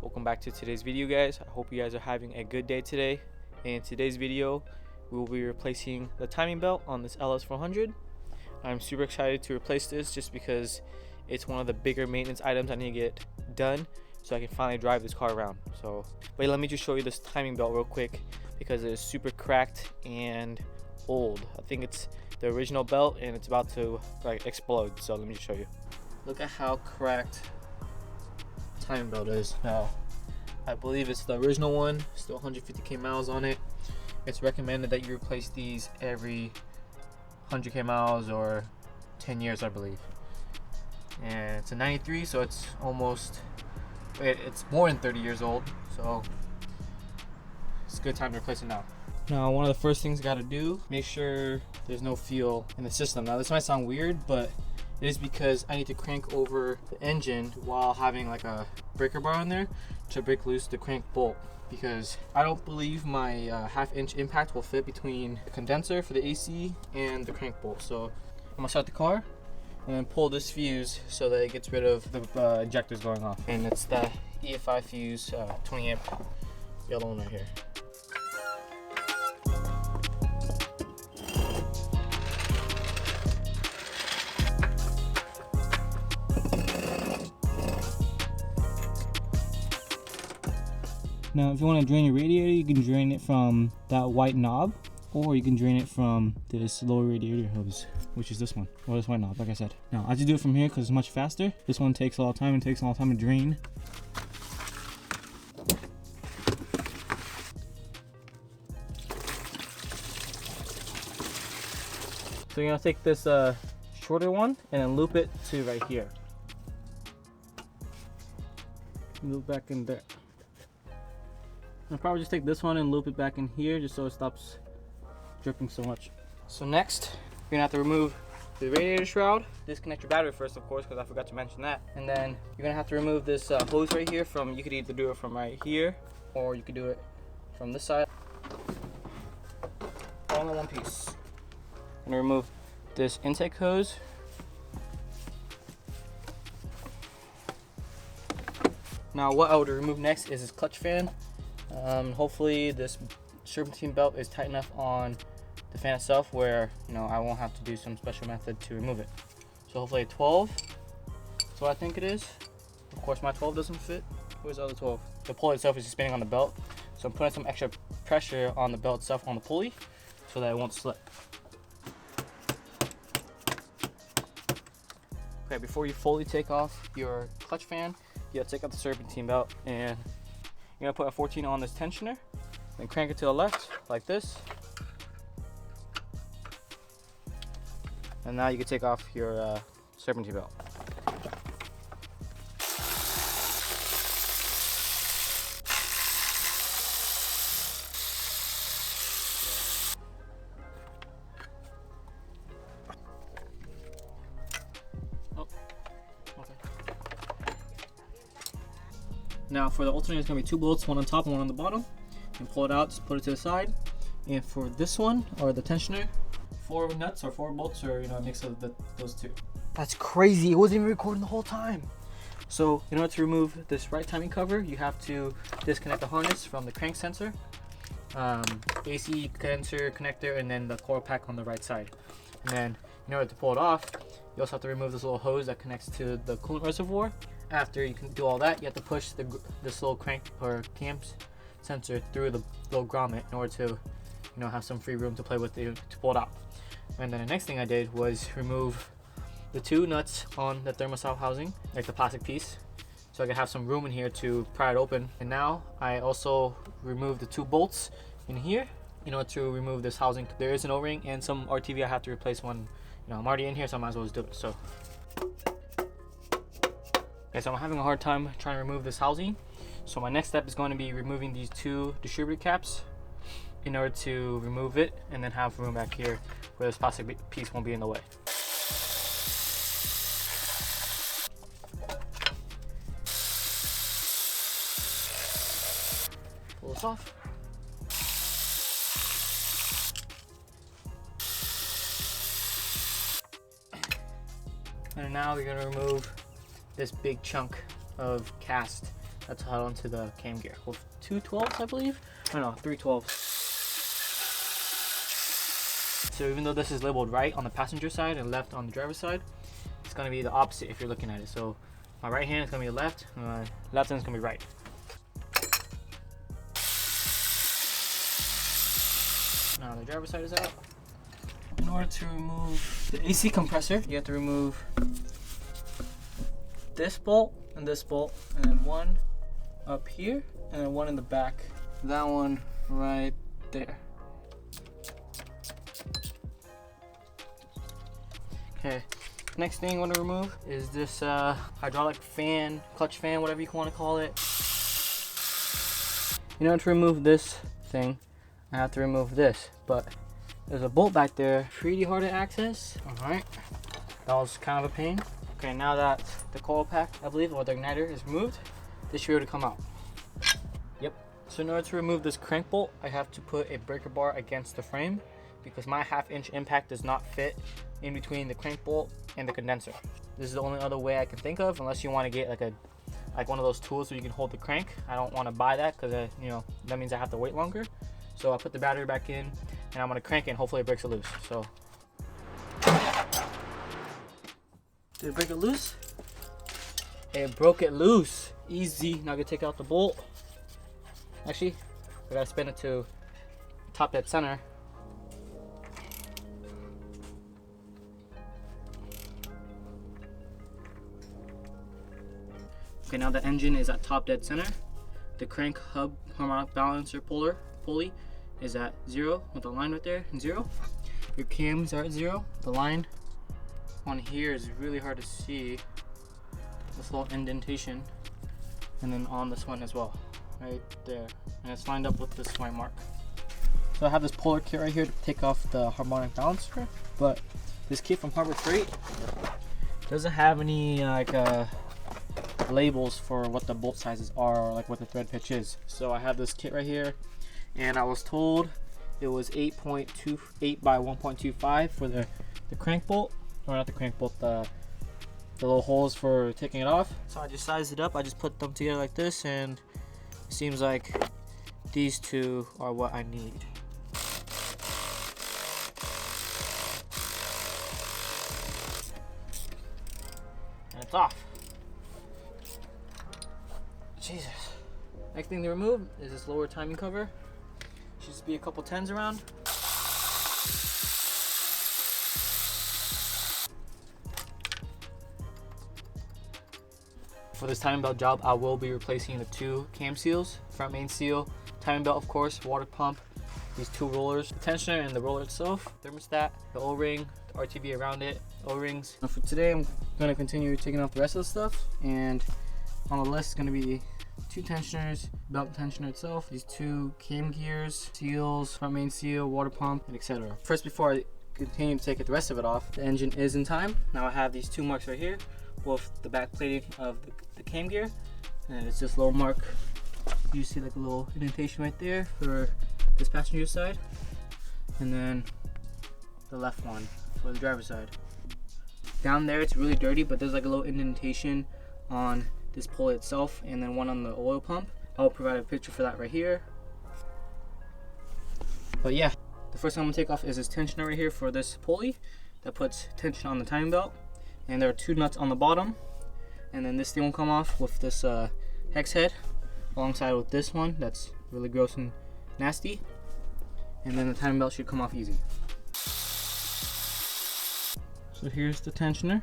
Welcome back to today's video, guys. I hope you guys are having a good day today. In today's video, we will be replacing the timing belt on this LS400. I'm super excited to replace this just because it's one of the bigger maintenance items I need to get done so I can finally drive this car around. But let me just show you this timing belt real quick because it is super cracked and old. I think it's the original belt and it's about to like explode. So let me just show you. Look at how cracked timing belt is now. I believe it's the original one, still 150k miles on it. It's recommended that you replace these every 100k miles or 10 years, I believe. And it's a 93, so it's more than 30 years old, so it's a good time to replace it now. Now, one of the first things you gotta do, make sure there's no fuel in the system. Now, this might sound weird, but it is because I need to crank over the engine while having like a breaker bar on there to break loose the crank bolt, because I don't believe my half-inch impact will fit between the condenser for the AC and the crank bolt. So I'm gonna start the car and then pull this fuse so that it gets rid of the injectors going off. And it's the EFI fuse, 20 amp yellow one right here. Now, if you want to drain your radiator, you can drain it from that white knob, or you can drain it from this lower radiator hose, which is this one, or this white knob, like I said. Now, I just do it from here because it's much faster. This one takes a lot of time and takes a lot of time to drain. So you're gonna take this shorter one and then loop it to right here. Loop back in there. I'll probably just take this one and loop it back in here just so it stops dripping so much. So next, you're gonna have to remove the radiator shroud. Disconnect your battery first, of course, because I forgot to mention that. And then you're gonna have to remove this hose right here from, you could either do it from right here, or you could do it from this side. All in one piece. I'm gonna remove this intake hose. Now what I would remove next is this clutch fan. Hopefully this serpentine belt is tight enough on the fan itself where, you know, I won't have to do some special method to remove it. So hopefully a 12, that's what I think it is. Of course my 12 doesn't fit. Where's the other 12? The pulley itself is just spinning on the belt, so I'm putting some extra pressure on the belt itself on the pulley so that it won't slip. Okay, before you fully take off your clutch fan, you gotta take out the serpentine belt, and you're gonna put a 14 on this tensioner, then crank it to the left like this. And now you can take off your serpentine belt. Now for the alternator, it's going to be 2 bolts, one on top and one on the bottom. You can pull it out, just put it to the side. And for this one, or the tensioner, 4 nuts or 4 bolts, or, you know, a mix of those two. That's crazy, it wasn't even recording the whole time. So in order to remove this right timing cover, you have to disconnect the harness from the crank sensor, AC condenser connector, and then the coil pack on the right side. And then in order to pull it off, you also have to remove this little hose that connects to the coolant reservoir. After you can do all that, you have to push this little crank or cam sensor through the little grommet in order to, you know, have some free room to play with to pull it out. And then the next thing I did was remove the 2 nuts on the thermostat housing, like the plastic piece, so I could have some room in here to pry it open. And now I also removed the 2 bolts in here in order to remove this housing. There is an O-ring and some RTV I have to replace when, you know, I'm already in here, so I might as well just do it. So. Okay, so I'm having a hard time trying to remove this housing. So my next step is going to be removing these 2 distributor caps in order to remove it and then have room back here where this plastic piece won't be in the way. Pull this off. And now we're going to remove this big chunk of cast That's held onto the cam gear with 2 12s, I believe. Oh no, 3 12s. So even though this is labeled right on the passenger side and left on the driver's side, it's gonna be the opposite if you're looking at it. So my right hand is gonna be left, and my left hand is gonna be right. Now the driver's side is out. In order to remove the AC compressor, you have to remove this bolt, and then one up here, and then one in the back. That one right there. Okay, next thing you want to remove is this hydraulic fan, clutch fan, whatever you want to call it. In order to remove this thing, I have to remove this, but there's a bolt back there, pretty hard to access. All right, that was kind of a pain. Okay, now that the coil pack, I believe, or the igniter is removed, this should be able to come out. Yep. So in order to remove this crank bolt, I have to put a breaker bar against the frame because my 1/2 inch impact does not fit in between the crank bolt and the condenser. This is the only other way I can think of, unless you want to get like one of those tools so you can hold the crank. I don't want to buy that because you know, that means I have to wait longer. So I put the battery back in and I'm gonna crank it and hopefully it breaks it loose. So did it break it loose? It broke it loose. Easy. Now I can take out the bolt. Actually, I gotta spin it to top dead center. Okay, now the engine is at top dead center. The crank hub harmonic balancer pulley is at 0 with the line right there, 0. Your cams are at 0. The line on here is really hard to see. This little indentation, and then on this one as well, right there, and it's lined up with this white mark. So I have this puller kit right here to take off the harmonic balancer, but this kit from Harbor Freight doesn't have any labels for what the bolt sizes are or like what the thread pitch is. So I have this kit right here, and I was told it was 8.28 by 1.25 for the crank bolt, or not the crank bolt, the little holes for taking it off. So I just sized it up. I just put them together like this, and it seems like these two are what I need. And it's off. Jesus. Next thing to remove is this lower timing cover. Should just be a couple 10s around. For this timing belt job, I will be replacing the 2 cam seals, front main seal, timing belt of course, water pump, these 2 rollers, the tensioner and the roller itself, thermostat, the O-ring, the RTV around it, O-rings. For today, I'm going to continue taking off the rest of the stuff, and on the list is going to be 2 tensioners, belt tensioner itself, these 2 cam gears, seals, front main seal, water pump, and etc. First, before I continue to take the rest of it off, the engine is in time. Now I have these 2 marks right here, with the back plating of the cam gear, and it's this little mark. You see like a little indentation right there for this passenger side, and then the left one for the driver's side. Down there it's really dirty, but there's like a little indentation on this pulley itself, and then one on the oil pump. I'll provide a picture for that right here. But yeah, the first thing I'm gonna take off is this tensioner right here for this pulley that puts tension on the timing belt. And there are 2 nuts on the bottom, and then this thing will come off with this hex head alongside with this one that's really gross and nasty, and then the timing belt should come off easy. So here's the tensioner.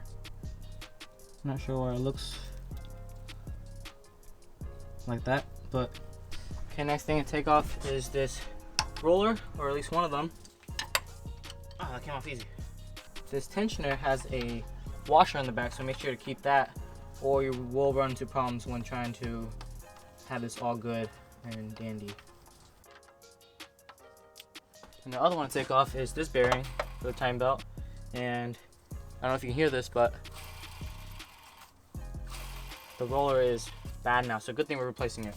I'm not sure why it looks like that, but okay, next thing to take off is this roller, or at least one of them. Oh, that came off easy. This tensioner has a washer on the back, so make sure to keep that, or you will run into problems when trying to have this all good and dandy. And the other one to take off is this bearing for the time belt, and I don't know if you can hear this, but the roller is bad now, so good thing we're replacing it.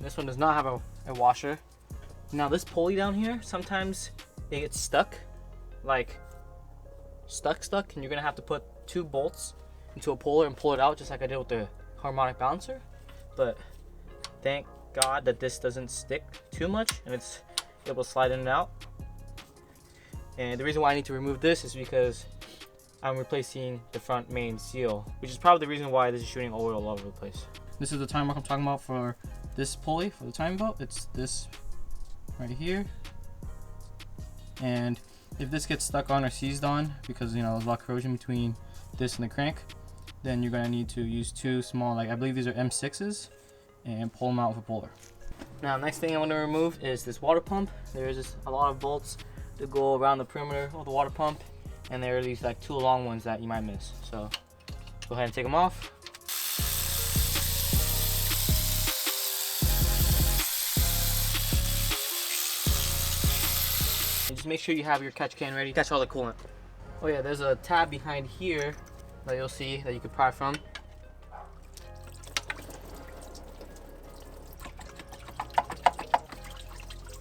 This one does not have a washer. Now this pulley down here, sometimes it gets stuck, like stuck, and you're gonna have to put 2 bolts into a puller and pull it out just like I did with the harmonic balancer. But thank God that this doesn't stick too much and it's able to slide in and out. And the reason why I need to remove this is because I'm replacing the front main seal, which is probably the reason why this is shooting oil all over the place. This is the time mark I'm talking about for this pulley for the timing belt. It's this right here. And if this gets stuck on or seized on, because you know there's a lot of corrosion between this and the crank, then you're gonna need to use two small, like I believe these are M6s, and pull them out with a puller. Now, next thing I want to remove is this water pump. There's just a lot of bolts that go around the perimeter of the water pump, and there are these like two long ones that you might miss. So go ahead and take them off. And just make sure you have your catch can ready. Catch all the coolant. Oh yeah, there's a tab behind here that you'll see that you can pry from.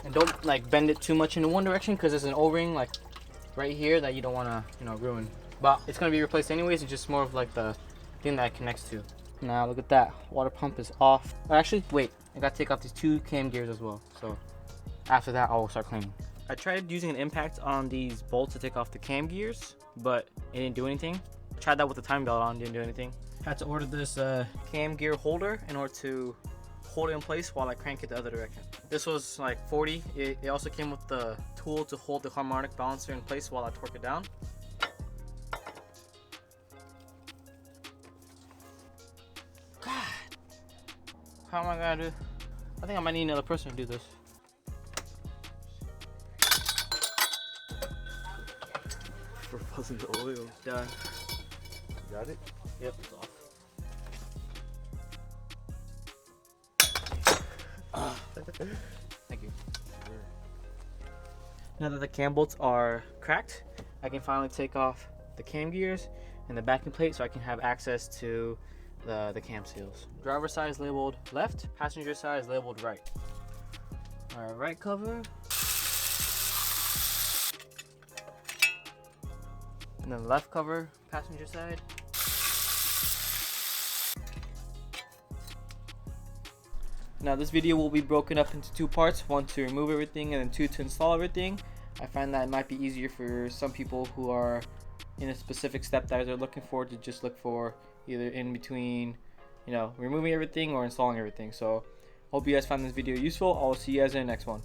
And don't like bend it too much into one direction because there's an O-ring like right here that you don't want to ruin. But it's going to be replaced anyways. It's just more of like the thing that it connects to. Now look at that, water pump is off. Actually, wait, I got to take off these two cam gears as well. So after that, I'll start cleaning. I tried using an impact on these bolts to take off the cam gears, but it didn't do anything. I tried that with the time belt on, didn't do anything. Had to order this cam gear holder in order to hold it in place while I crank it the other direction. This was like 40. It also came with the tool to hold the harmonic balancer in place while I torque it down. God, how am I gonna do? I think I might need another person to do this. For fuzzing the oil. Done. You got it? Yep, it's off. Thank you. Now that the cam bolts are cracked, I can finally take off the cam gears and the backing plate so I can have access to the cam seals. Driver side is labeled left, passenger side is labeled right. Our right cover. And then left cover, passenger side. Now this video will be broken up into two parts, one to remove everything and then two to install everything. I find that it might be easier for some people who are in a specific step that they're looking for to just look for either in between, removing everything or installing everything. So hope you guys found this video useful. I will see you guys in the next one.